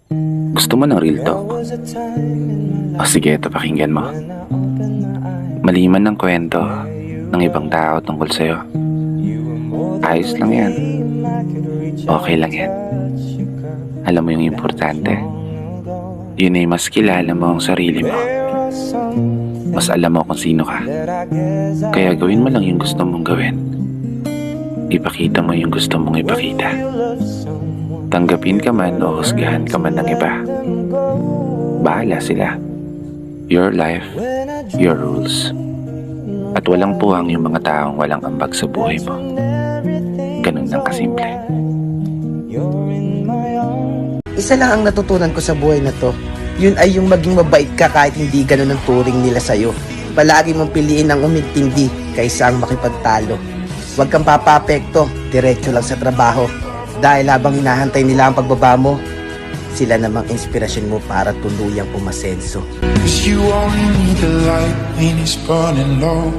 Gusto mo ng real talk? O sige, ito pakinggan mo. Maliman ng kwento ng ibang tao tungkol sa'yo. Ayos lang yan. Okay lang yan. Alam mo yung importante? Yun ay mas kilala mo ang sarili mo. Mas alam mo kung sino ka. Kaya gawin mo lang yung gusto mong gawin. Ipakita mo yung gusto mong ipakita. Tanggapin ka man o husgahan ka man ng iba. Bahala sila. Your life, your rules. At walang puwang yung mga taong walang ambag sa buhay mo. Ganun lang kasimple. Isa lang ang natutunan ko sa buhay na to. Yun ay yung maging mabait ka kahit hindi ganun ang turing nila sa'yo. Palagi mong piliin ang umintindi kaysa ang makipagtalo. Huwag kang papapekto, diretso lang sa trabaho. Dahil habang hinahantay nila ang pagbaba mo, sila namang inspirasyon mo para tuluyang umasenso. 'Cause you only need the light when it's burning low.